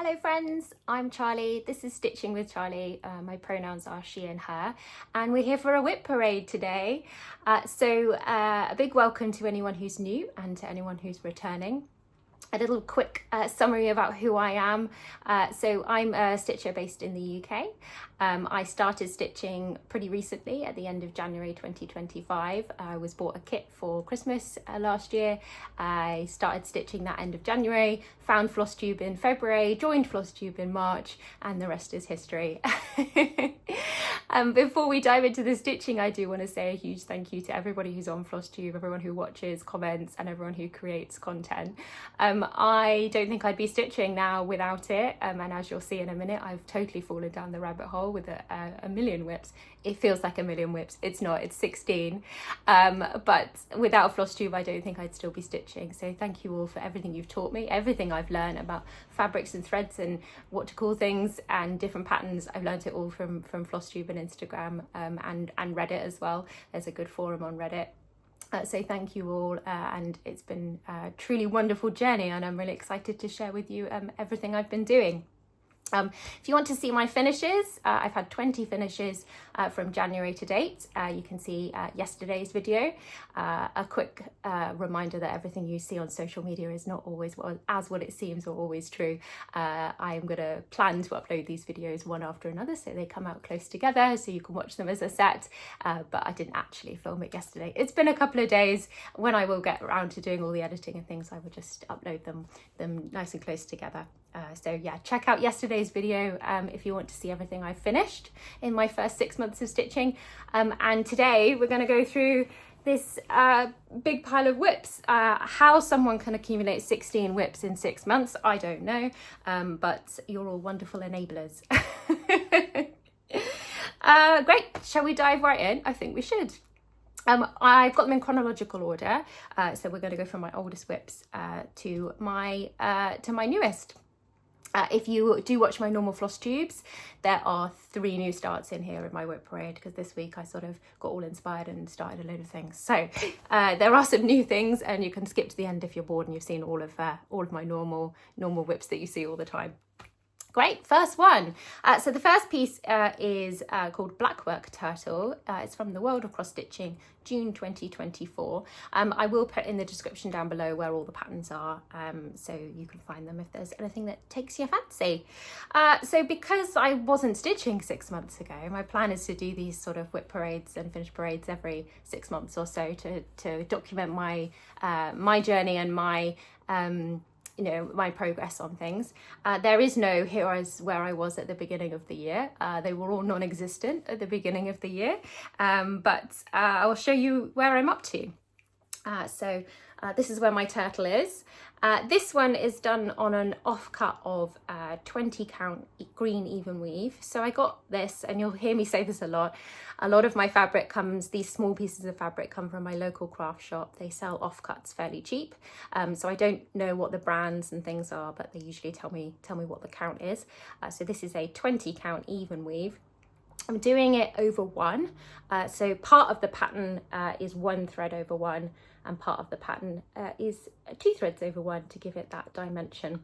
Hello friends, I'm Charlie. This is Stitching with Charlie. My pronouns are she and her, and we're here for a WIP parade today. A big welcome to anyone who's new and to anyone who's returning. A little quick summary about who I am. So I'm a stitcher based in the UK. I started stitching pretty recently at the end of January 2025. I was bought a kit for Christmas last year. I started stitching that end of January, found Flosstube in February, joined Flosstube in March, and the rest is history. Before we dive into the stitching, I do want to say a huge thank you to everybody who's on Flosstube, everyone who watches, comments, and everyone who creates content. I don't think I'd be stitching now without it, and as you'll see in a minute, I've totally fallen down the rabbit hole with a million WIPs. It feels like a million WIPs. It's not, it's 16. But without Flosstube, I don't think I'd still be stitching. So thank you all for everything you've taught me, everything I've learned about fabrics and threads and what to call things and different patterns. I've learned it all from Flosstube and Instagram and Reddit as well. There's a good forum on Reddit. So thank you all, and it's been a truly wonderful journey, and I'm really excited to share with you everything I've been doing. If you want to see my finishes, I've had 20 finishes from January to date. You can see yesterday's video. A quick reminder that everything you see on social media is not always what it seems or always true. I'm going to plan to upload these videos one after another so they come out close together so you can watch them as a set, but I didn't actually film it yesterday. It's been a couple of days. When I will get around to doing all the editing and things, I will just upload them nice and close together. So yeah, check out yesterday's video if you want to see everything I've finished in my first 6 months of stitching. And today we're going to go through this big pile of WIPs. How someone can accumulate 16 WIPs in 6 months, I don't know, but you're all wonderful enablers. Great, shall we dive right in? I think we should. I've got them in chronological order, so we're going to go from my oldest WIPs to my newest. If you do watch my normal Flosstubes, there are 3 new starts in here in my WIP parade, because this week I sort of got all inspired and started a load of things. So there are some new things, and you can skip to the end if you're bored and you've seen all of my normal WIPs that you see all the time. Great, first one. So the first piece is called Blackwork Turtle. It's from the World of Cross-Stitching, June 2024. I will put in the description down below where all the patterns are, so you can find them if there's anything that takes your fancy. So because I wasn't stitching 6 months ago, my plan is to do these sort of WIP parades and finish parades every 6 months or so to document my journey and my my progress on things. There is no here is where I was at the beginning of the year. They were all non-existent at the beginning of the year, but I will show you where I'm up to. This is where my turtle is. This one is done on an offcut of 20 count green even weave. So I got this, and you'll hear me say this a lot of my fabric these small pieces of fabric come from my local craft shop. They sell offcuts fairly cheap. So I don't know what the brands and things are, but they usually tell me what the count is. So this is a 20 count even weave. I'm doing it over 1. So part of the pattern is 1 thread over 1, and part of the pattern is 2 threads over 1 to give it that dimension.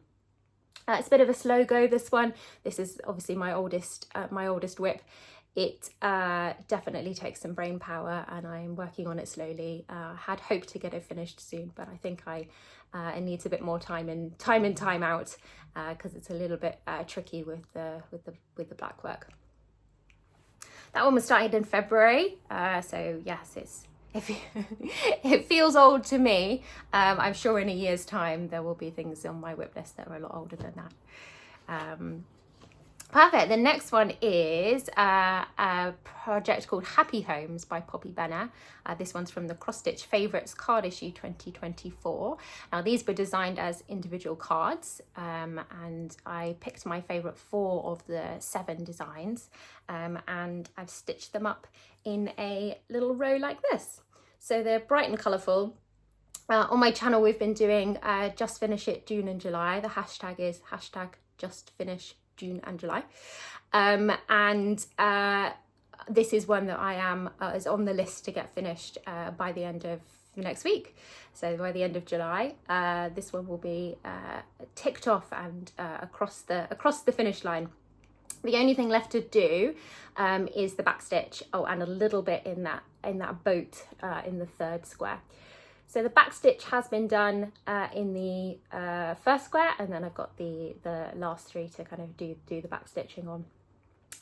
It's a bit of a slow go, this one. This is obviously my oldest WIP. It definitely takes some brain power, and I'm working on it slowly. Had hoped to get it finished soon, but I think it needs a bit more time out, because it's a little bit tricky with the black work. That one was started in February, so yes, it feels old to me. I'm sure in a year's time there will be things on my WIP list that are a lot older than that. Perfect. The next one is a project called Happy Homes by Poppy Benner. This one's from the Cross Stitch Favourites card issue 2024. Now these were designed as individual cards, and I picked my favourite 4 of the 7 designs, and I've stitched them up in a little row like this. So they're bright and colourful. On my channel we've been doing Just Finish It June and July. The hashtag is #JustFinishJune and July, and this is one that I am is on the list to get finished by the end of next week. So by the end of July, this one will be ticked off and across the finish line. The only thing left to do is the back stitch. Oh, and a little bit in that boat in the third square. So the back stitch has been done in the first square, and then I've got the last three to kind of do the back stitching on.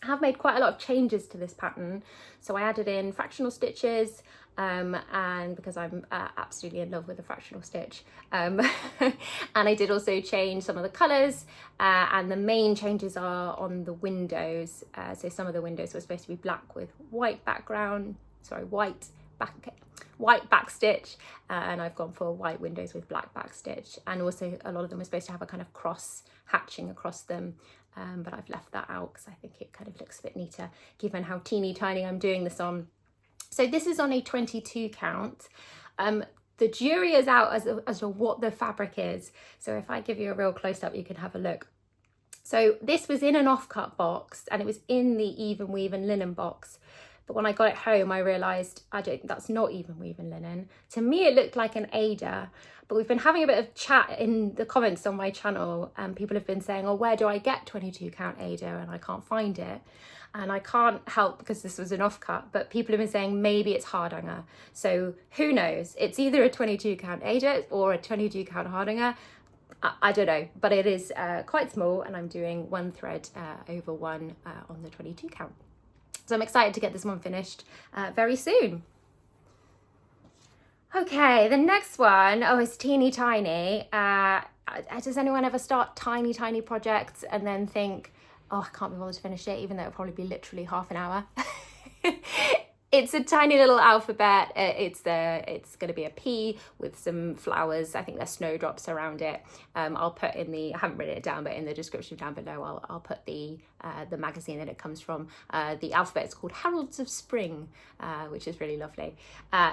I have made quite a lot of changes to this pattern. So I added in fractional stitches, and because I'm absolutely in love with the fractional stitch, and I did also change some of the colours, and the main changes are on the windows. So some of the windows were supposed to be black with white background, white back stitch, and I've gone for white windows with black back stitch, and also a lot of them are supposed to have a kind of cross hatching across them, but I've left that out because I think it kind of looks a bit neater given how teeny tiny I'm doing this on. So this is on a 22 count. The jury is out as to what the fabric is, so if I give you a real close-up you can have a look. So this was in an offcut box, and it was in the even weave and linen box. But when I got it home, I realised that's not even weave and linen. To me, it looked like an Ada, but we've been having a bit of chat in the comments on my channel, and people have been saying, oh, where do I get 22 count Ada? And I can't find it. And I can't help because this was an offcut, but people have been saying maybe it's hardanger. So who knows? It's either a 22 count Ada or a 22 count hardanger. I don't know, but it is quite small, and I'm doing one thread over one on the 22 count. So I'm excited to get this one finished very soon. Okay, the next one, it's teeny tiny. Does anyone ever start tiny projects and then think, oh, I can't be bothered to finish it, even though it'll probably be literally half an hour? It's a tiny little alphabet. It's going to be a P with some flowers. I think there's snowdrops around it. I'll put in I haven't written it down, but in the description down below, I'll put the magazine that it comes from. The alphabet is called Heralds of Spring, which is really lovely.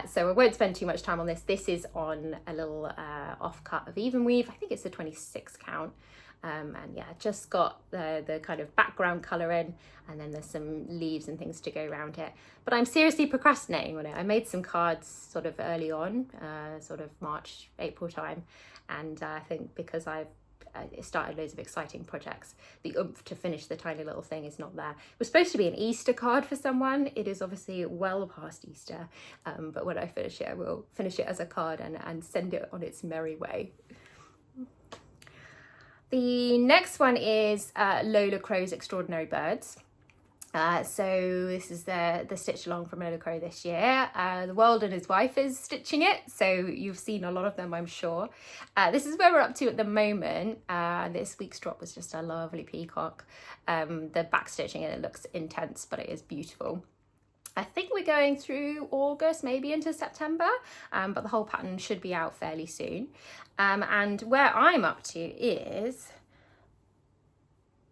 So I won't spend too much time on this. This is on a little offcut of even weave. I think it's a 26 count. And yeah, just got the kind of background colour in, and then there's some leaves and things to go around it. But I'm seriously procrastinating on it. I made some cards sort of early on, sort of March, April time, and I think because I've started loads of exciting projects, the oomph to finish the tiny little thing is not there. It was supposed to be an Easter card for someone. It is obviously well past Easter, but when I finish it, I will finish it as a card and send it on its merry way. The next one is Lola Crow's Extraordinary Birds. So this is the stitch along from Lola Crow this year. The World and his wife is stitching it, so you've seen a lot of them, I'm sure. This is where we're up to at the moment. This week's drop was just a lovely peacock. The back stitching, and it looks intense, but it is beautiful. I think we're going through August, maybe into September, but the whole pattern should be out fairly soon. And where I'm up to is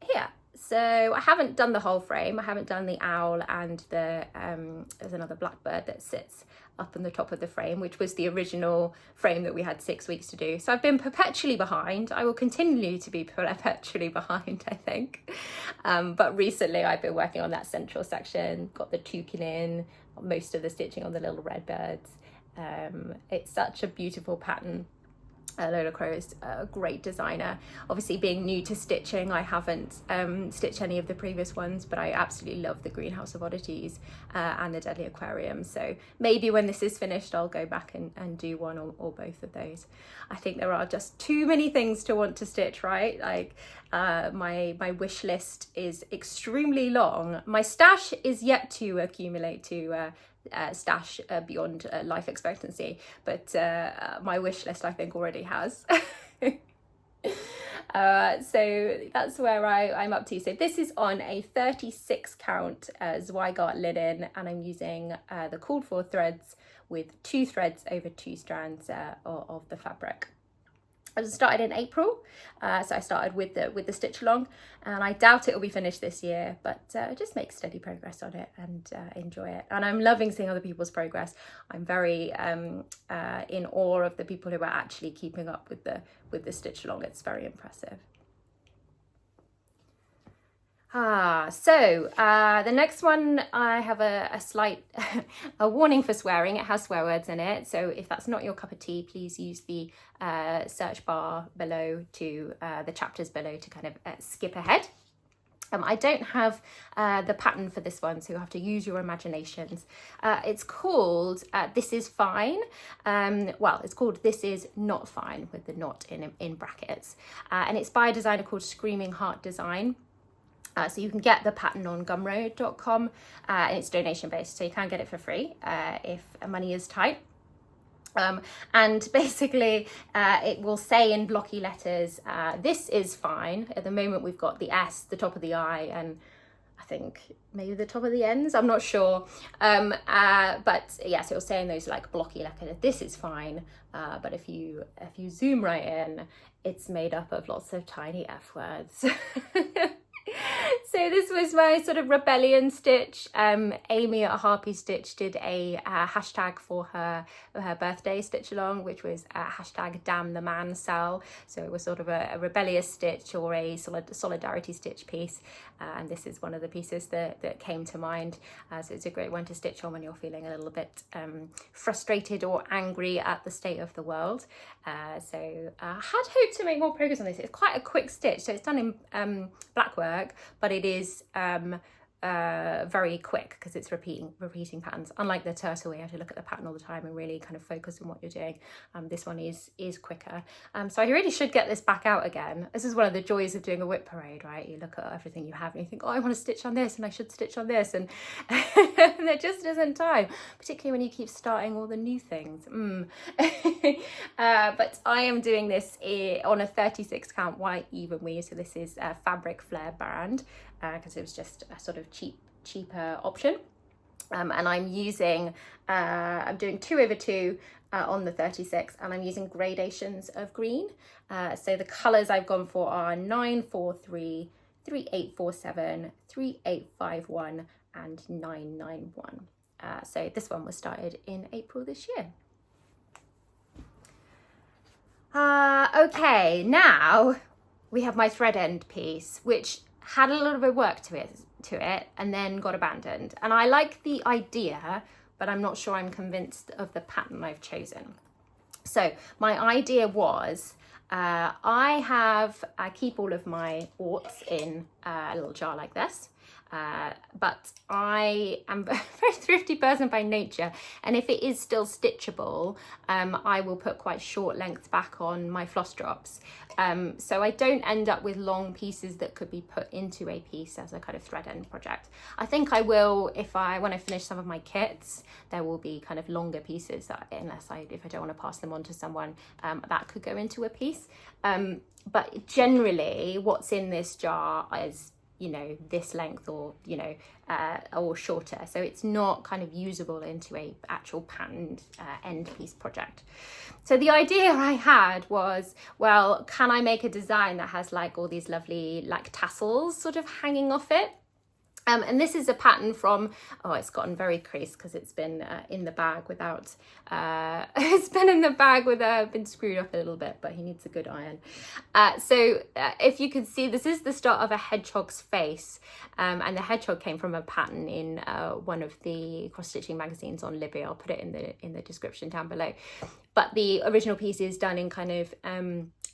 here. So I haven't done the whole frame. I haven't done the owl and there's another blackbird that sits up on the top of the frame, which was the original frame that we had 6 weeks to do. So I've been perpetually behind. I will continue to be perpetually behind, I think. But recently I've been working on that central section, got the toucan in, most of the stitching on the little red birds. It's such a beautiful pattern. Lola Crow is a great designer. Obviously, being new to stitching, I haven't stitched any of the previous ones, but I absolutely love the Greenhouse of Oddities and the Deadly Aquarium. So maybe when this is finished, I'll go back and do one or both of those. I think there are just too many things to want to stitch, right? Like my wish list is extremely long. My stash is yet to accumulate to stash beyond life expectancy, but my wish list I think already has. So that's where I'm up to. So this is on a 36 count Zweigart linen, and I'm using the called for threads with 2 threads over 2 strands of the fabric. I started in April, so I started with the stitch along, and I doubt it will be finished this year, but just make steady progress on it and enjoy it. And I'm loving seeing other people's progress. I'm very in awe of the people who are actually keeping up with the stitch along. It's very impressive. The next one, I have a slight a warning for swearing. It has swear words in it, so if that's not your cup of tea, please use the search bar below to the chapters below to kind of skip ahead. I don't have the pattern for this one, so you'll have to use your imaginations. It's called This Is Fine. Well, it's called This Is Not Fine with the not in brackets. And it's by a designer called Screaming Heart Design. So you can get the pattern on gumroad.com and it's donation based, so you can get it for free if money is tight. And basically it will say in blocky letters, this is fine. At the moment we've got the S, the top of the I, and I think maybe the top of the ends, I'm not sure. But yes, it will say in those like blocky letters, this is fine. But if you zoom right in, it's made up of lots of tiny F words. So this was my sort of rebellion stitch. Amy at Harpy Stitch did a hashtag for her birthday stitch along, which was hashtag damn the man Sal. So it was sort of a rebellious stitch or a solidarity stitch piece. And this is one of the pieces that came to mind. So it's a great one to stitch on when you're feeling a little bit frustrated or angry at the state of the world. So I had hoped to make more progress on this. It's quite a quick stitch. So it's done in Blackwork, but it is very quick because it's repeating patterns. Unlike the turtle, where you have to look at the pattern all the time and really kind of focus on what you're doing. This one is quicker. So I really should get this back out again. This is one of the joys of doing a WIP parade, right? You look at everything you have and you think, oh, I want to stitch on this and I should stitch on this, and there just isn't time, particularly when you keep starting all the new things. But I am doing this on a 36 count white even weave. So this is Fabric Flare brand, because it was just a sort of cheaper option. And I'm using, I'm doing 2/2 on the 36, and I'm using gradations of green. So the colours I've gone for are 943, 3847, 3851 and 991. So this one was started in April this year. Okay, now we have my thread end piece, which had a little bit of work to it and then got abandoned. And I like the idea, but I'm not sure I'm convinced of the pattern I've chosen. So my idea was, I keep all of my orts in a little jar like this. But I am a very thrifty person by nature, and if it is still stitchable, I will put quite short lengths back on my floss drops, so I don't end up with long pieces that could be put into a piece as a kind of thread end project. I think I will, when I finish some of my kits, there will be kind of longer pieces that, if I don't want to pass them on to someone, that could go into a piece. But generally what's in this jar is, you know, this length or, you know, or shorter, so it's not kind of usable into a actual patterned end piece project. So the idea I had was, well, can I make a design that has like all these lovely like tassels sort of hanging off it? And this is a pattern from, it's gotten very creased because it's been in the bag without, been screwed up a little bit, but he needs a good iron. So if you can see, this is the start of a hedgehog's face. And the hedgehog came from a pattern in one of the cross-stitching magazines on Libby. I'll put it in the description down below. But the original piece is done in kind of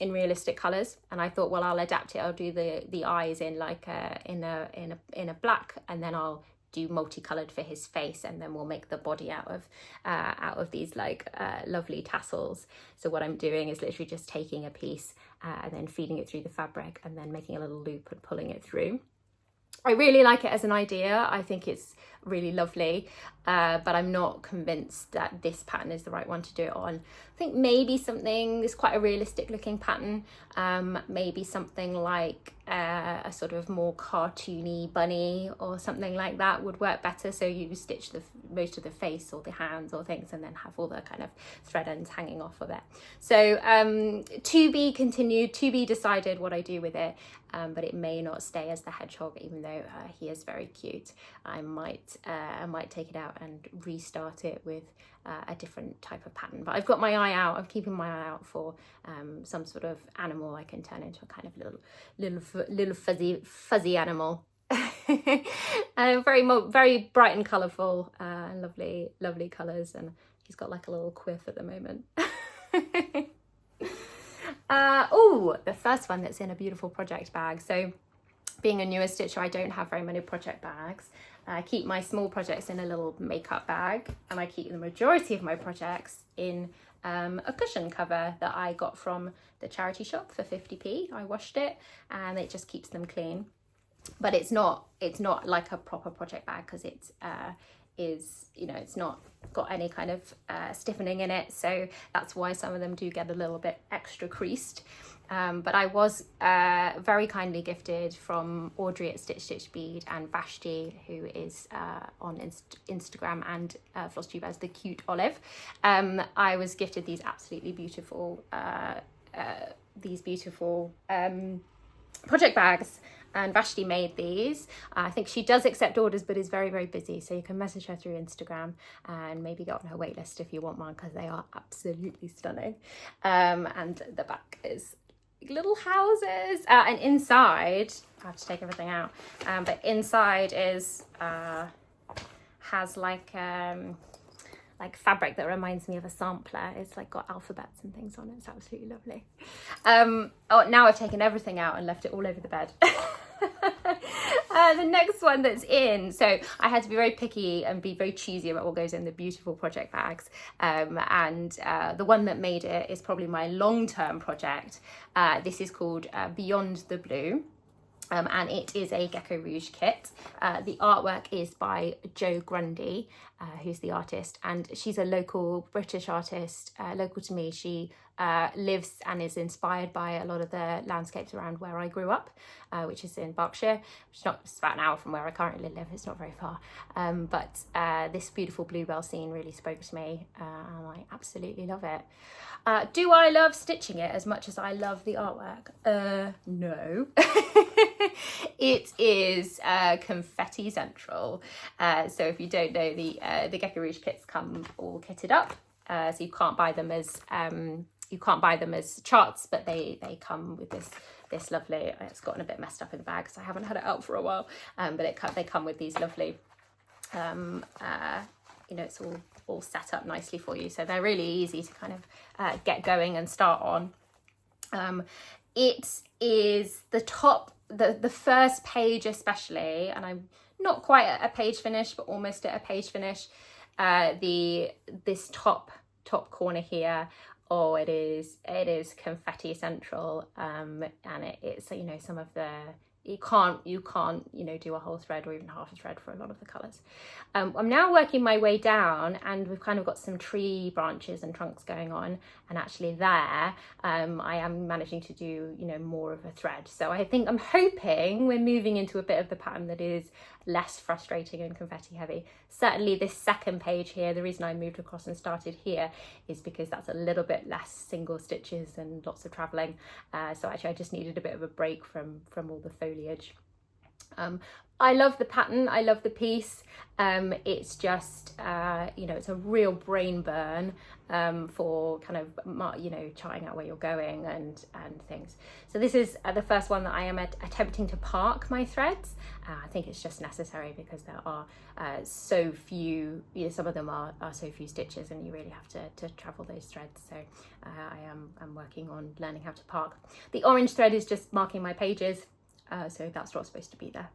in realistic colours, and I thought, well, I'll adapt it. I'll do the eyes in like in a black, and then I'll do multicoloured for his face, and then we'll make the body out of these like lovely tassels. So what I'm doing is literally just taking a piece and then feeding it through the fabric, and then making a little loop and pulling it through. I really like it as an idea. I think it's really lovely, but I'm not convinced that this pattern is the right one to do it on. I think maybe something, it's quite a realistic looking pattern, maybe something like a sort of more cartoony bunny or something like that would work better. So you stitch most of the face or the hands or things, and then have all the kind of thread ends hanging off of it. So to be continued, to be decided what I do with it, but it may not stay as the hedgehog, even though he is very cute. I might take it out and restart it with a different type of pattern. But I've got my eye out. I'm keeping my eye out for some sort of animal I can turn into a kind of little fuzzy animal. Very bright and colourful, and lovely colours, and he's got like a little quiff at the moment. Oh, the first one that's in a beautiful project bag. So being a newer stitcher, I don't have very many project bags. I keep my small projects in a little makeup bag, and I keep the majority of my projects in a cushion cover that I got from the charity shop for 50p. I washed it and it just keeps them clean. But it's not like a proper project bag, because it's not got any kind of stiffening in it, so that's why some of them do get a little bit extra creased. But I was very kindly gifted from Audrey at Stitch Bead and Vashti, who is on Instagram and Flosstubers, the cute olive. I was gifted these absolutely beautiful project bags, and Vashti made these. I think she does accept orders, but is very busy, so you can message her through Instagram and maybe get on her wait list if you want one, because they are absolutely stunning. And the back is little houses, and inside I have to take everything out, but inside is has like fabric that reminds me of a sampler. It's like got alphabets and things on it. It's absolutely lovely. Oh, now I've taken everything out and left it all over the bed. The next one that's in, so I had to be very picky and be very choosy about what goes in the beautiful project bags, and the one that made it is probably my long-term project. This is called Beyond the Blue. And it is a Gecko Rouge kit. The artwork is by Jo Grundy, who's the artist, and she's a local British artist, local to me. She lives and is inspired by a lot of the landscapes around where I grew up, which is in Berkshire. It's about an hour from where I currently live. It's not very far, but this beautiful bluebell scene really spoke to me, and I absolutely love it. Do I love stitching it as much as I love the artwork? No. It is confetti central. So if you don't know, the Gecko Rouge kits come all kitted up. So you can't buy them as charts, but they come with this lovely. It's gotten a bit messed up in the bag because I haven't had it out for a while. But they come with these lovely. It's all set up nicely for you, so they're really easy to kind of get going and start on. It is the first page especially, and I'm not quite at a page finish, but almost at a page finish. This top corner here, oh, it is confetti central, and it's some of the. You can't do a whole thread or even half a thread for a lot of the colours. I'm now working my way down, and we've kind of got some tree branches and trunks going on, and actually there I am managing to do more of a thread. So I'm hoping we're moving into a bit of the pattern that is less frustrating and confetti heavy. Certainly this second page here, the reason I moved across and started here is because that's a little bit less single stitches and lots of travelling. So actually I just needed a bit of a break from all the foliage. I love the pattern, I love the piece. It's just, it's a real brain burn for kind of, charting out where you're going and things. So this is the first one that I am attempting to park my threads. I think it's just necessary because there are so few, some of them are so few stitches, and you really have to travel those threads. So I'm working on learning how to park. The orange thread is just marking my pages. So that's what's supposed to be there.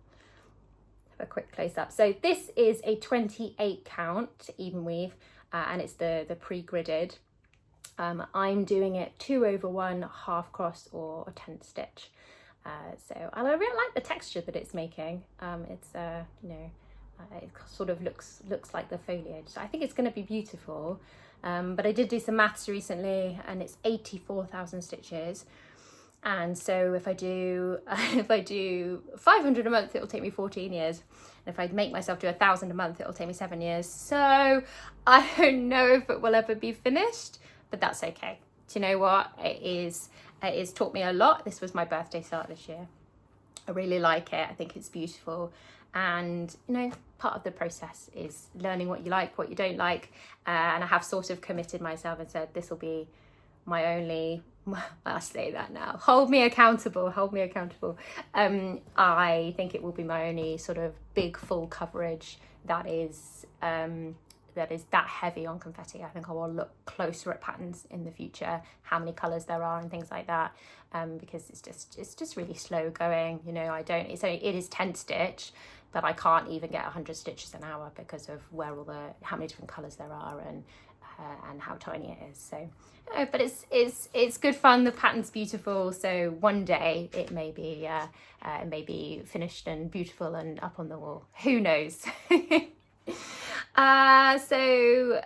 Have a quick close up. So this is a 28 count even weave, and it's the pre-gridded. I'm doing it 2/1 half cross or a 10th stitch. So I really like the texture that it's making. It's it sort of looks like the foliage. So I think it's going to be beautiful. But I did do some maths recently, and it's 84,000 stitches. And so if I do 500 a month, it'll take me 14 years. And if I make myself do 1,000 a month, it'll take me 7 years. So I don't know if it will ever be finished, but that's okay. Do you know what? It's taught me a lot. This was my birthday start this year. I really like it. I think it's beautiful. And, part of the process is learning what you like, what you don't like. And I have sort of committed myself and said, this will be my only, I'll say that now, hold me accountable. I think it will be my only sort of big full coverage that is that heavy on confetti. I think I will look closer at patterns in the future, how many colours there are and things like that, because it's just really slow going. You know, it is 10 stitch, but I can't even get 100 stitches an hour because of how many different colours there are and how tiny it is. So, but it's good fun. The pattern's beautiful. So one day it may be finished and beautiful and up on the wall. Who knows? So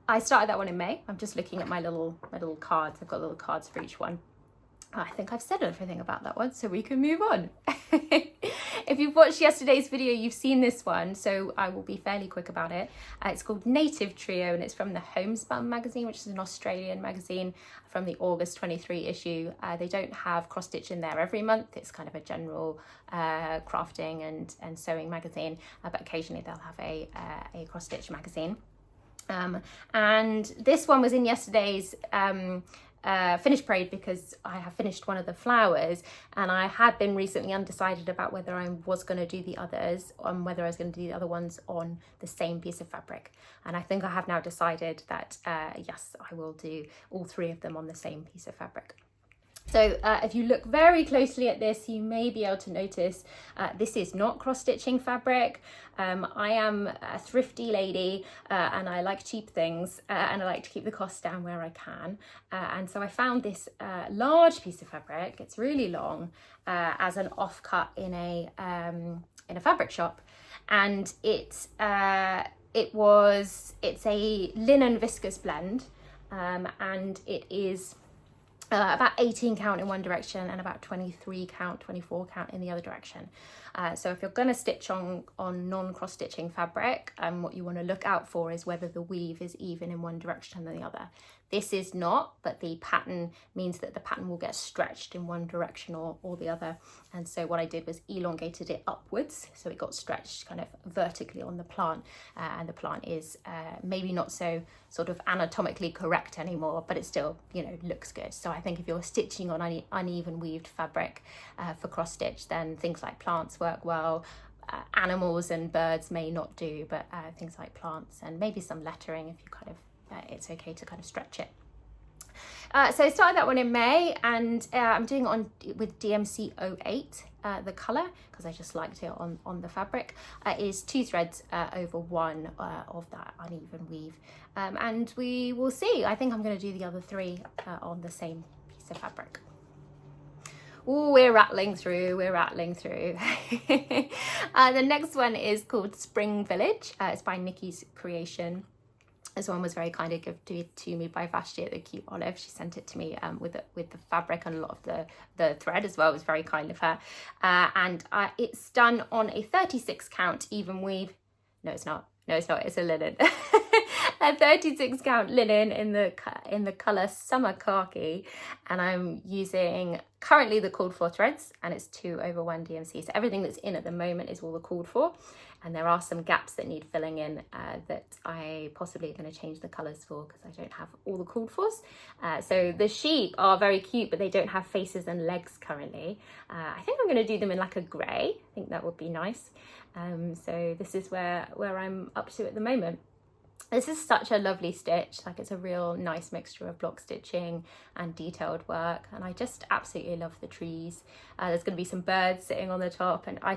I started that one in May. I'm just looking at my little cards. I've got little cards for each one. I think I've said everything about that one, so we can move on. If you've watched yesterday's video, you've seen this one, so I will be fairly quick about it. It's called Native Trio, and it's from the Homespun magazine, which is an Australian magazine from the August 23 issue. They don't have cross stitch in there every month. It's kind of a general crafting and sewing magazine, but occasionally they'll have a cross stitch magazine. And this one was in yesterday's finished parade because I have finished one of the flowers, and I had been recently undecided about whether I was going to do the others, whether I was going to do the other ones on the same piece of fabric. And I think I have now decided that yes, I will do all 3 of them on the same piece of fabric. So if you look very closely at this, you may be able to notice this is not cross-stitching fabric. I am a thrifty lady and I like cheap things and I like to keep the costs down where I can. And so I found this large piece of fabric, it's really long, as an offcut in a fabric shop. And it's a linen viscose blend, and it is about 18 count in one direction and about 23 count, 24 count in the other direction. So if you're going to stitch on non-cross stitching fabric, what you want to look out for is whether the weave is even in one direction than the other. This is not, but the pattern means that the pattern will get stretched in one direction or the other. And so what I did was elongated it upwards, so it got stretched kind of vertically on the plant, and the plant is maybe not so sort of anatomically correct anymore, but it still, you know, looks good. So I think if you're stitching on uneven weaved fabric for cross stitch, then things like plants work well. Animals and birds may not do, but things like plants and maybe some lettering, if you kind of it's okay to kind of stretch it. So I started that one in May, and I'm doing it with DMC 08, the colour, because I just liked it on the fabric. It is 2 threads over 1 of that uneven weave, and we will see. I think I'm going to do the other 3 on the same piece of fabric. Oh, we're rattling through. The next one is called Spring Village. It's by Nikki's Creation. This one was very kind of given to me by Vashti at the Cute Olive. She sent it to me with the fabric and a lot of the thread as well. It was very kind of her. And it's done on a 36 count even weave. No, it's not. It's a linen. A 36 count linen in the colour Summer Khaki, and I'm using currently the called for threads, and it's 2 over 1 DMC. So everything that's in at the moment is all the called for, and there are some gaps that need filling in that I possibly are going to change the colours for because I don't have all the called fors. So the sheep are very cute, but they don't have faces and legs currently. I think I'm going to do them in like a grey. I think that would be nice. So this is where I'm up to at the moment. This is such a lovely stitch, like it's a real nice mixture of block stitching and detailed work, and I just absolutely love the trees. There's going to be some birds sitting on the top, and I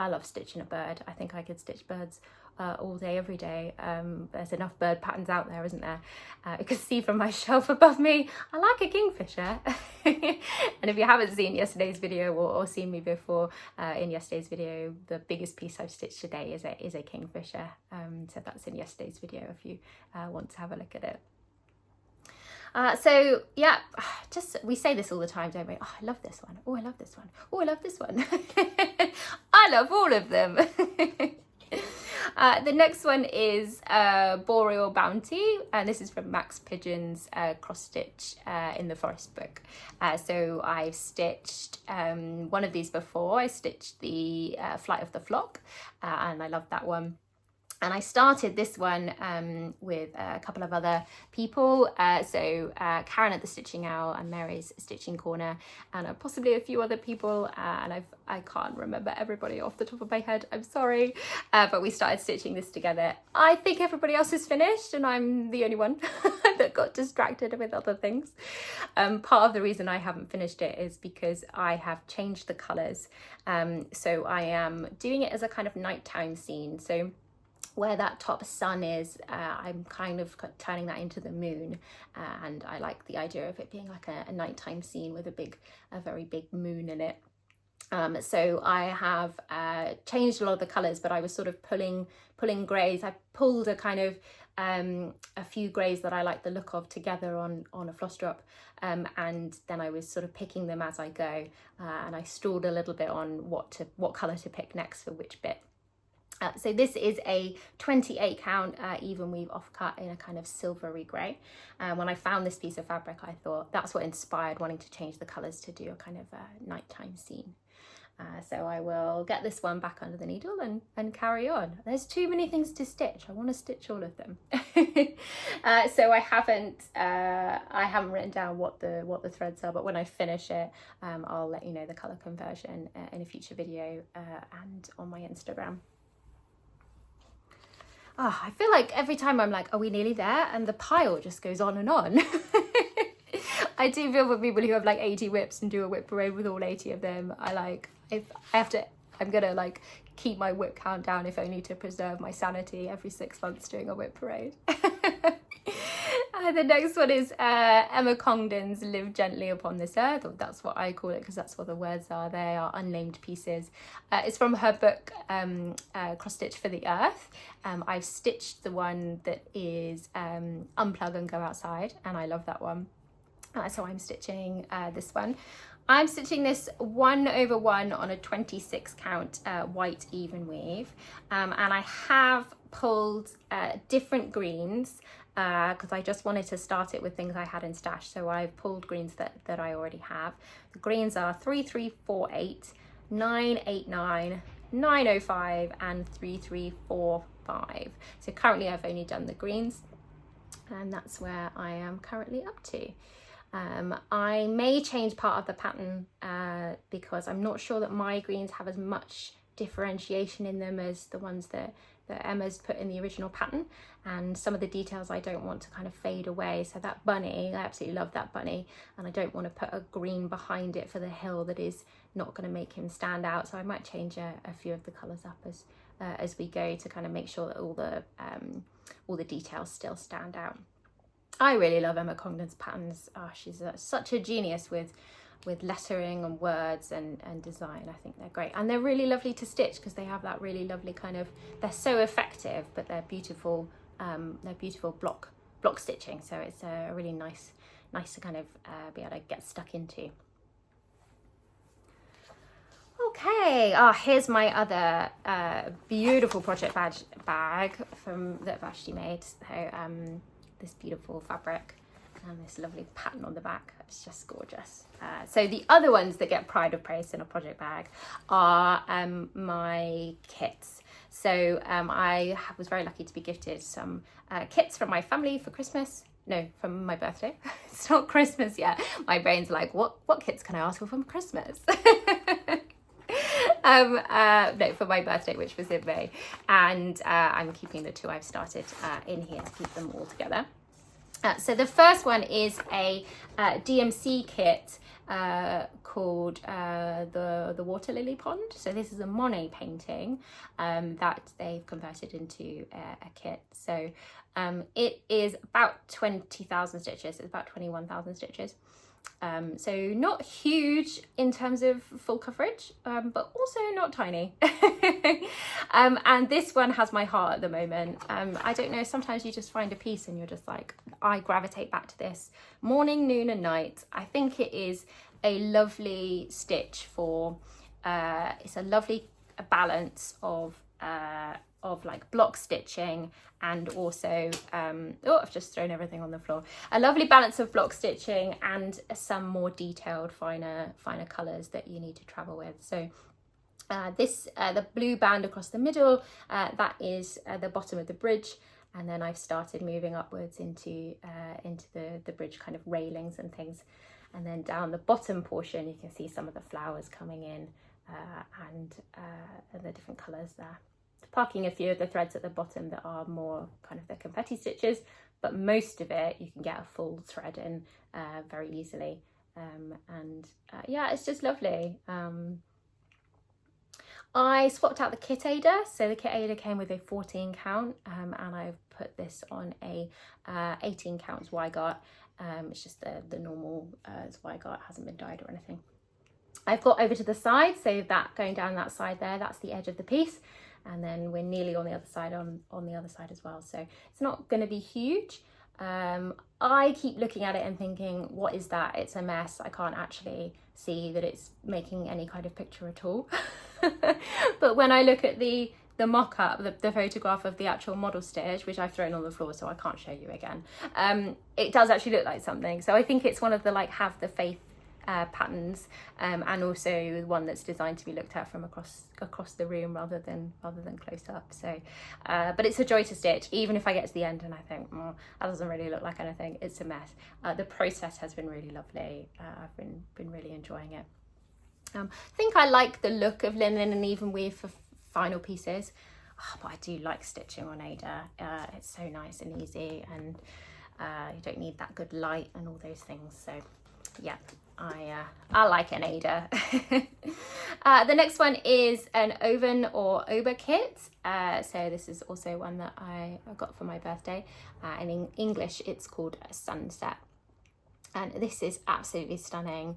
love stitching a bird. I think I could stitch birds all day, every day. There's enough bird patterns out there, isn't there? You can see from my shelf above me, I like a kingfisher. And if you haven't seen yesterday's video or seen me before in yesterday's video, the biggest piece I've stitched today is a kingfisher. So that's in yesterday's video if you want to have a look at it. So yeah, we say this all the time, don't we? Oh, I love this one. Oh, I love this one. Oh, I love this one. I love all of them. The next one is Boreal Bounty, and this is from Max Pigeon's cross stitch in the Forest book. So I've stitched one of these before. I stitched the Flight of the Flock, and I love that one. And I started this one with a couple of other people. Karen at the Stitching Owl and Mary's Stitching Corner, and possibly a few other people. And I can't remember everybody off the top of my head. I'm sorry. But we started stitching this together. I think everybody else is finished and I'm the only one that got distracted with other things. Part of the reason I haven't finished it is because I have changed the colours. So I am doing it as a kind of nighttime scene. So where that top sun is, I'm kind of turning that into the moon, and I like the idea of it being like a nighttime scene with a very big moon in it. So I have changed a lot of the colours, but I was sort of pulling greys. I pulled a kind of a few greys that I like the look of together on a floss drop, and then I was sort of picking them as I go, and I stalled a little bit on what colour to pick next for which bit. So this is a 28 count even weave offcut in a kind of silvery grey. When I found this piece of fabric, I thought that's what inspired wanting to change the colours to do a kind of nighttime scene. So I will get this one back under the needle and carry on. There's too many things to stitch. I want to stitch all of them. So I haven't written down what the threads are, but when I finish it, I'll let you know the colour conversion in a future video and on my Instagram. Oh, I feel like every time I'm like, are we nearly there? And the pile just goes on and on. I do feel for people who have like 80 whips and do a whip parade with all 80 of them. I'm gonna like keep my whip count down, if only to preserve my sanity every 6 months doing a whip parade. The next one is Emma Congdon's Live Gently Upon This Earth, or that's what I call it because that's what the words are. They are unnamed pieces. It's from her book Cross Stitch for the Earth. I've stitched the one that is Unplug and Go Outside, and I love that one. So I'm stitching this one. I'm stitching this 1/1 on a 26 count white even weave, and I have pulled different greens because I just wanted to start it with things I had in stash. So I've pulled greens that I already have. The greens are 3348, 989, 905 and 3345. So currently I've only done the greens, and that's where I am currently up to. I may change part of the pattern because I'm not sure that my greens have as much differentiation in them as the ones that Emma's put in the original pattern, and some of the details I don't want to kind of fade away. So that bunny, I absolutely love that bunny, and I don't want to put a green behind it for the hill that is not going to make him stand out. So I might change a few of the colours up as we go to kind of make sure that all the details still stand out. I really love Emma Congdon's patterns. Oh, she's such a genius with lettering and words and design. I think they're great, and they're really lovely to stitch because they have that really lovely kind of, they're so effective, but they're beautiful block stitching. So it's a really nice to kind of be able to get stuck into. Okay, here's my other beautiful project bag that I've actually made. So this beautiful fabric and this lovely pattern on the back. It's just gorgeous. So the other ones that get pride of place in a project bag are my kits. So I was very lucky to be gifted some kits from my family for Christmas. No, from my birthday. It's not Christmas yet. My brain's like, what kits can I ask for from Christmas? No, for my birthday, which was in May, and I'm keeping the two I've started in here to keep them all together. So the first one is a DMC kit called the Water Lily Pond. So this is a Monet painting that they've converted into a kit. So it is about 20,000 stitches. It's about 21,000 stitches. So not huge in terms of full coverage, but also not tiny. And this one has my heart at the moment. I don't know, sometimes you just find a piece and you're just like, I gravitate back to this morning, noon and night. I think it is a lovely stitch for, it's a lovely balance of like block stitching and also I've just thrown everything on the floor. A lovely balance of block stitching and some more detailed finer colours that you need to travel with. So The blue band across the middle, that is the bottom of the bridge, and then I've started moving upwards into the bridge kind of railings and things, and then down the bottom portion you can see some of the flowers coming in and the different colours there. Parking a few of the threads at the bottom that are more kind of the confetti stitches, but most of it you can get a full thread in very easily, yeah, it's just lovely. I swapped out the kit aider, so the kit aider came with a 14 count, and I've put this on a 18 count Zweigart. It's just the normal Zweigart, hasn't been dyed or anything. I've got over to the side, so that going down that side there, that's the edge of the piece, and then we're nearly on the other side on the other side as well, so it's not going to be huge. I keep looking at it and thinking, what is that? It's a mess. I can't actually see that it's making any kind of picture at all. But when I look at the mock-up, the photograph of the actual model stitch, which I've thrown on the floor so I can't show you again, it does actually look like something. So I think it's one of the like have the faith patterns, and also one that's designed to be looked at from across the room rather than close up. So but it's a joy to stitch, even if I get to the end and I think that doesn't really look like anything. It's a mess. The process has been really lovely. I've been really enjoying it. I think I like the look of linen and even weave for final pieces, but I do like stitching on Aida. It's so nice and easy, and you don't need that good light and all those things. So yeah, I like an Aida. The next one is an Oven or Ober kit. So this is also one that I got for my birthday. And in English, it's called Sunset. And this is absolutely stunning.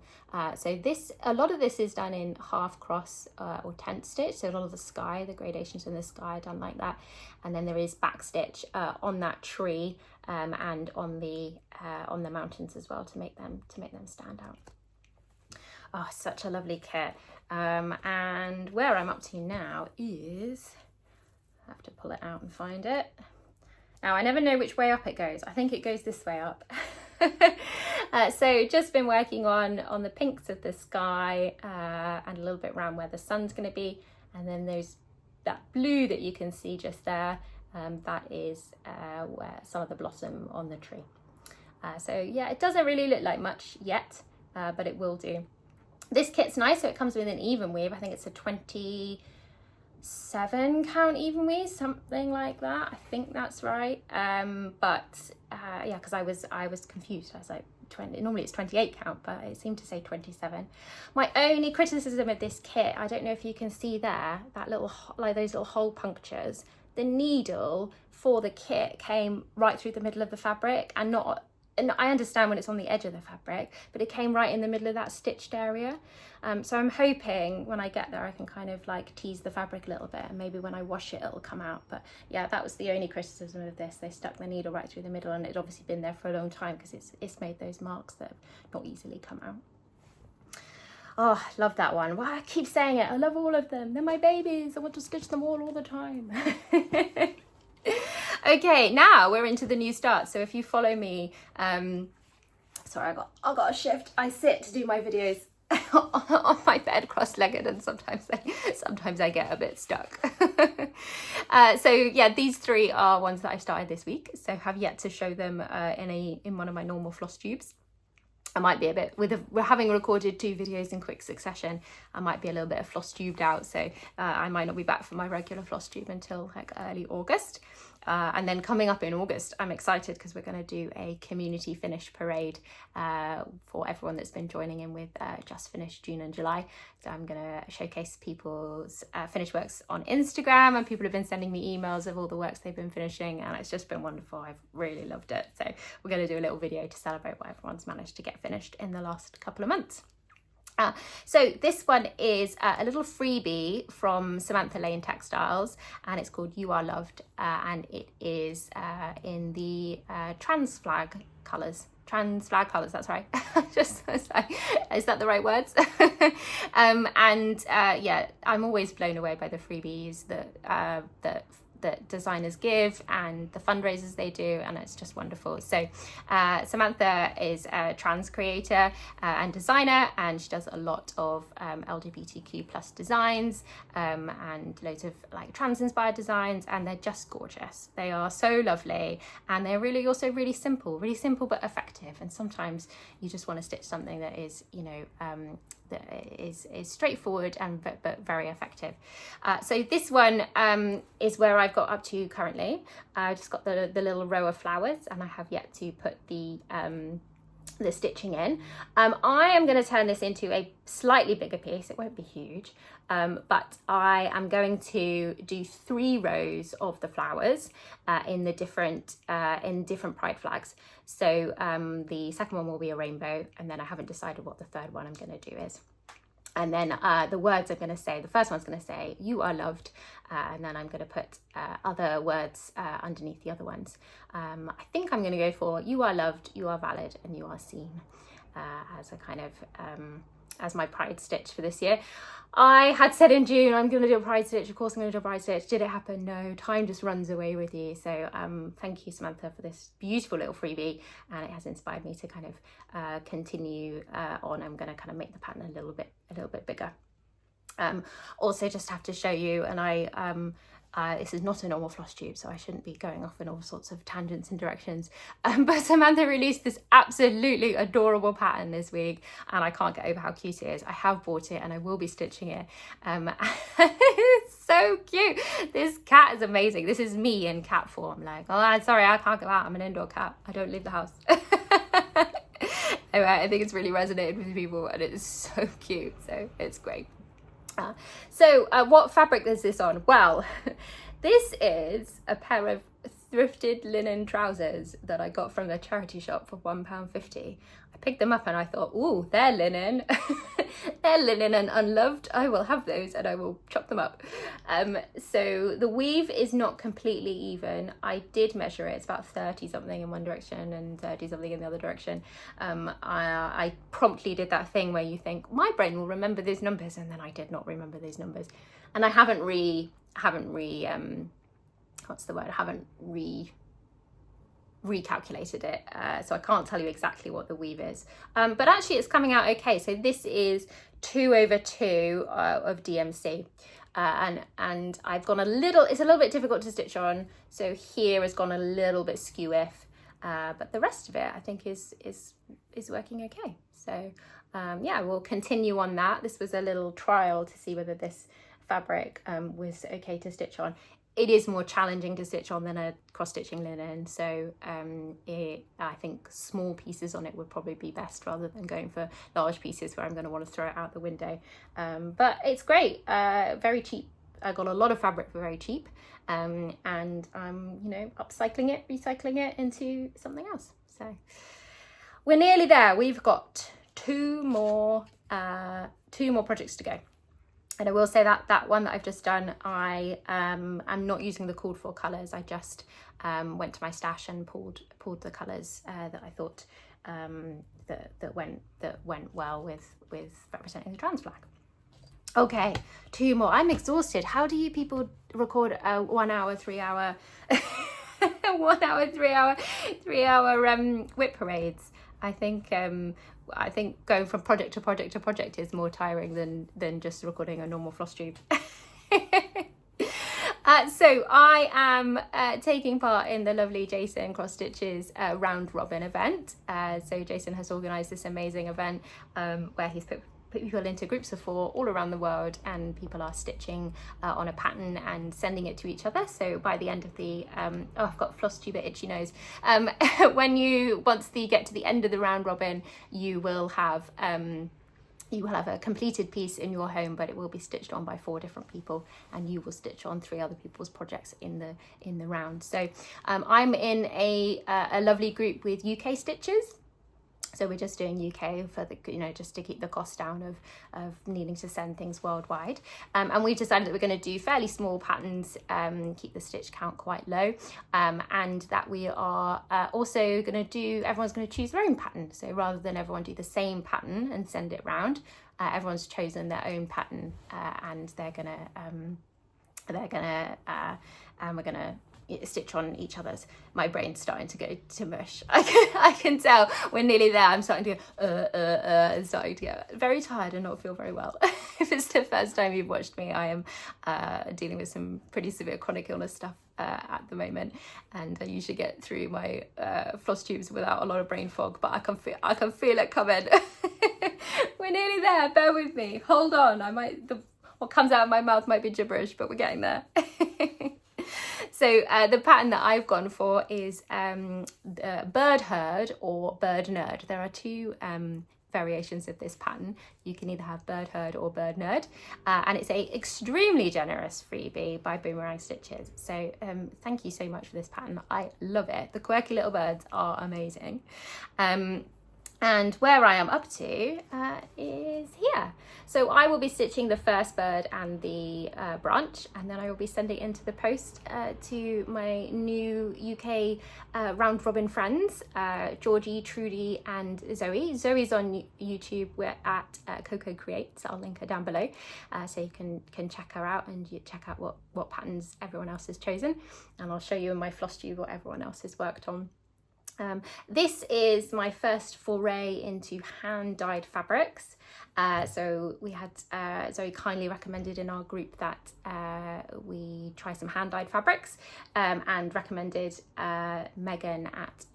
So a lot of this is done in half cross or tent stitch. So a lot of the sky, the gradations in the sky are done like that. And then there is back stitch on that tree and on the mountains as well to make them stand out. Oh, such a lovely kit. And where I'm up to now is, I have to pull it out and find it. Now I never know which way up it goes. I think it goes this way up. So just been working on the pinks of the sky and a little bit around where the sun's going to be, and then there's that blue that you can see just there, that is where some of the blossom on the tree. So yeah, it doesn't really look like much yet, but it will do. This kit's nice, so it comes with an even weave. I think it's a 27 count even weave, something like that. I think that's right. But yeah, because I was confused. I was like, 20, normally it's 28 count, but it seemed to say 27. My only criticism of this kit, I don't know if you can see there, that little, like those little hole punctures. The needle for the kit came right through the middle of the fabric, and I understand when it's on the edge of the fabric, but it came right in the middle of that stitched area. So I'm hoping when I get there I can kind of like tease the fabric a little bit, and maybe when I wash it it'll come out. But yeah, that was the only criticism of this. They stuck the needle right through the middle, and it'd obviously been there for a long time because it's made those marks that have not easily come out. Oh, I love that one. Well, I keep saying it. I love all of them. They're my babies. I want to stitch them all the time. Okay, now we're into the new start. So if you follow me, sorry, I got a shift. I sit to do my videos on my bed cross-legged, and sometimes I get a bit stuck. So yeah, these three are ones that I started this week, so have yet to show them in one of my normal floss tubes. I might be a bit, we're having recorded 2 videos in quick succession, I might be a little bit of floss tubed out, so I might not be back for my regular floss tube until like early August. And then coming up in August, I'm excited because we're going to do a community finish parade for everyone that's been joining in with just finished June and July. So I'm going to showcase people's finished works on Instagram, and people have been sending me emails of all the works they've been finishing, and it's just been wonderful. I've really loved it. So we're going to do a little video to celebrate what everyone's managed to get finished in the last couple of months. So this one is a little freebie from Samantha Lane Textiles, and it's called You Are Loved, and it is in the trans flag colours, that's right. Just like, is that the right words? Yeah, I'm always blown away by the freebies that that designers give and the fundraisers they do, and it's just wonderful. So Samantha is a trans creator and designer, and she does a lot of LGBTQ plus designs and loads of like trans inspired designs, and they're just gorgeous. They are so lovely, and they're really also really simple but effective. And sometimes you just want to stitch something that is, you know, that is straightforward and but very effective. So this one is where I've got up to currently. I just got the little row of flowers, and I have yet to put the stitching in. I am going to turn this into a slightly bigger piece. It won't be huge, but I am going to do 3 rows of the flowers in different pride flags. So the second one will be a rainbow, and then I haven't decided what the third one I'm going to do is. And then the words I'm going to say, the first one's going to say, "You are loved," and then I'm going to put other words underneath the other ones. I think I'm going to go for "You are loved, you are valid, and you are seen" as a kind of, as my pride stitch for this year. I had said in June I'm going to do a pride stitch. Of course I'm going to do a pride stitch. Did it happen? No. Time just runs away with you. So thank you, Samantha, for this beautiful little freebie, and it has inspired me to kind of continue on. I'm going to kind of make the pattern a little bit bigger. Also, just have to show you, and this is not a normal floss tube, so I shouldn't be going off in all sorts of tangents and directions. But Samantha released this absolutely adorable pattern this week, and I can't get over how cute it is. I have bought it, and I will be stitching it. It's so cute. This cat is amazing. This is me in cat form. Like, oh, I'm sorry, I can't go out. I'm an indoor cat. I don't leave the house. Anyway, I think it's really resonated with people, and it's so cute. So it's great. So what fabric is this on? Well, this is a pair of thrifted linen trousers that I got from the charity shop for £1.50. I picked them up and I thought, ooh, they're linen. They're linen and unloved. I will have those and I will chop them up. So the weave is not completely even. I did measure it. It's about 30 something in one direction and 30 something in the other direction. I promptly did that thing where you think my brain will remember those numbers, and then I did not remember those numbers, and I haven't recalculated it, so I can't tell you exactly what the weave is, but actually it's coming out okay. So this is 2/2 of DMC, and I've gone it's a little bit difficult to stitch on, so here has gone a little bit skew-if, but the rest of it I think is working okay. So yeah, we'll continue on that. This was a little trial to see whether this fabric was okay to stitch on. It is more challenging to stitch on than a cross-stitching linen, so I think small pieces on it would probably be best rather than going for large pieces where I'm going to want to throw it out the window. But it's great, very cheap. I got a lot of fabric for very cheap, and I'm upcycling it, recycling it into something else. So we're nearly there. We've got two more projects to go. And I will say that one that I've just done, I am not using the called for colours. I just went to my stash and pulled the colours that I thought that went well with representing the trans flag. Okay, 2 more. I'm exhausted. How do you people record a 1 hour, 3 hour, 1 hour, 3 hour, 3 hour WIP parades? I think going from project to project to project is more tiring than just recording a normal floss tube. So I am taking part in the lovely Jason Cross Stitches round robin event. So Jason has organised this amazing event where he's put people into groups of 4 all around the world, and people are stitching on a pattern and sending it to each other. So by the end of the I've got Flosstuber itchy nose. Once you get to the end of the round robin, you will have a completed piece in your home, but it will be stitched on by 4 different people, and you will stitch on 3 other people's projects in the round. So I'm in a lovely group with UK stitchers. So we're just doing UK for the, just to keep the cost down of needing to send things worldwide. And we decided that we're going to do fairly small patterns, keep the stitch count quite low, and that we are also going to everyone's going to choose their own pattern. So rather than everyone do the same pattern and send it round, everyone's chosen their own pattern, and they're going to they're gonna and we're gonna stitch on each other's. My brain's starting to go to mush. I can tell we're nearly there. I'm starting to go and starting to get very tired and not feel very well. If it's the first time you've watched me, I am dealing with some pretty severe chronic illness stuff at the moment, and I usually get through my floss tubes without a lot of brain fog, but I can feel it coming. We're nearly there. Bear with me. Hold on. What comes out of my mouth might be gibberish, but we're getting there. So the pattern that I've gone for is Bird Herd or Bird Nerd. There are two variations of this pattern. You can either have Bird Herd or Bird Nerd, and it's a extremely generous freebie by Boomerang Stitches. So thank you so much for this pattern. I love it. The quirky little birds are amazing. And where I am up to is here. So I will be stitching the first bird and the branch, and then I will be sending it into the post to my new UK round robin friends, Georgie, Trudy and Zoe. Zoe's on YouTube. We're at Coco Creates. I'll link her down below, so you can check her out and you check out what patterns everyone else has chosen. And I'll show you in my floss tube what everyone else has worked on. This is my first foray into hand-dyed fabrics. So we had Zoe kindly recommended in our group that we try some hand-dyed fabrics, and recommended Megan at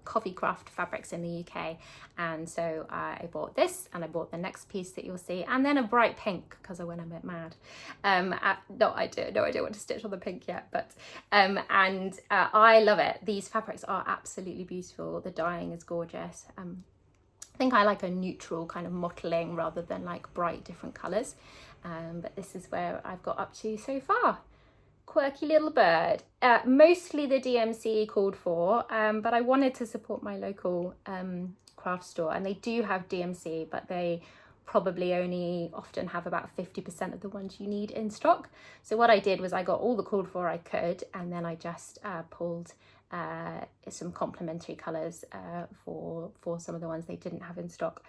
Coffee Craft Fabrics in the UK. And so I bought this, and I bought the next piece that you'll see, and then a bright pink because I went a bit mad. No idea what to stitch on the pink yet, but I love it. These fabrics are absolutely beautiful. The dyeing is gorgeous. I think I like a neutral kind of mottling rather than like bright different colours, but this is where I've got up to so far. Quirky little bird. Mostly the DMC called for, but I wanted to support my local craft store, and they do have DMC, but they probably only often have about 50% of the ones you need in stock. So what I did was I got all the called for I could, and then I just pulled some complementary colours for some of the ones they didn't have in stock.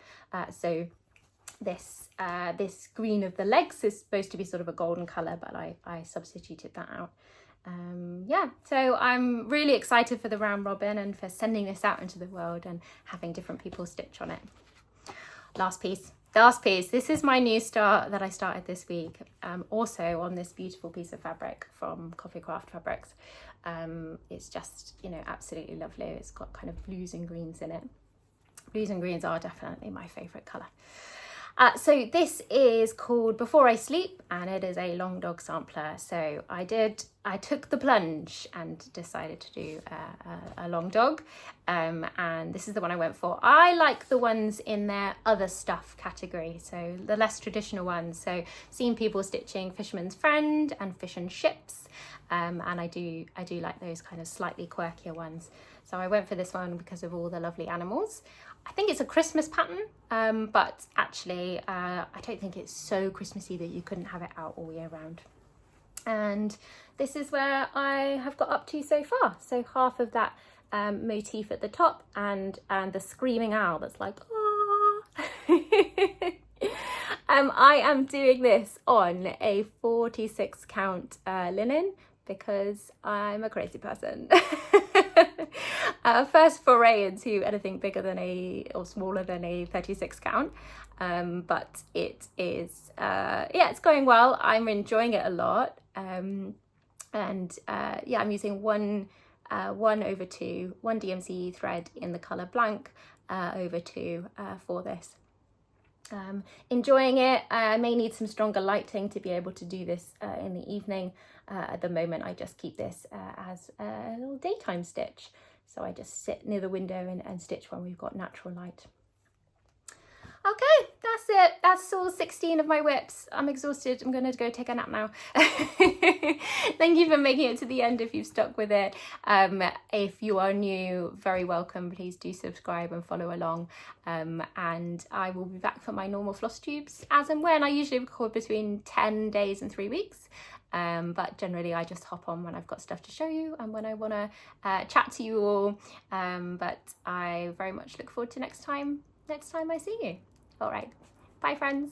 So this green of the legs is supposed to be sort of a golden colour, but I substituted that out. Yeah, so I'm really excited for the round robin and for sending this out into the world and having different people stitch on it. Last piece. This is my new start that I started this week, also on this beautiful piece of fabric from Coffee Craft Fabrics. It's just, absolutely lovely. It's got kind of blues and greens in it. Blues and greens are definitely my favourite colour. So this is called Before I Sleep, and it is a long dog sampler. So I took the plunge and decided to do a long dog, and this is the one I went for. I like the ones in their other stuff category, so the less traditional ones. So seen people stitching Fisherman's Friend and Fish and Ships, and I do like those kind of slightly quirkier ones. So I went for this one because of all the lovely animals. I think it's a Christmas pattern, but actually I don't think it's so Christmassy that you couldn't have it out all year round. And this is where I have got up to so far. So half of that motif at the top, and the screaming owl that's like, ah. I am doing this on a 46 count linen because I'm a crazy person. First foray into anything bigger than or smaller than a 36 count, but it is it's going well. I'm enjoying it a lot, and I'm using 1/2 one DMC thread in the color blank over 2 for this. Enjoying it. I may need some stronger lighting to be able to do this in the evening. At the moment I just keep this as a little daytime stitch, so I just sit near the window and stitch when we've got natural light. Okay, that's it. That's all 16 of my whips. I'm exhausted. I'm going to go take a nap now. Thank you for making it to the end if you've stuck with it. If you are new, very welcome. Please do subscribe and follow along. And I will be back for my normal floss tubes as and when. I usually record between 10 days and 3 weeks. But generally I just hop on when I've got stuff to show you and when I want to chat to you all. But I very much look forward to next time I see you. All right, bye friends.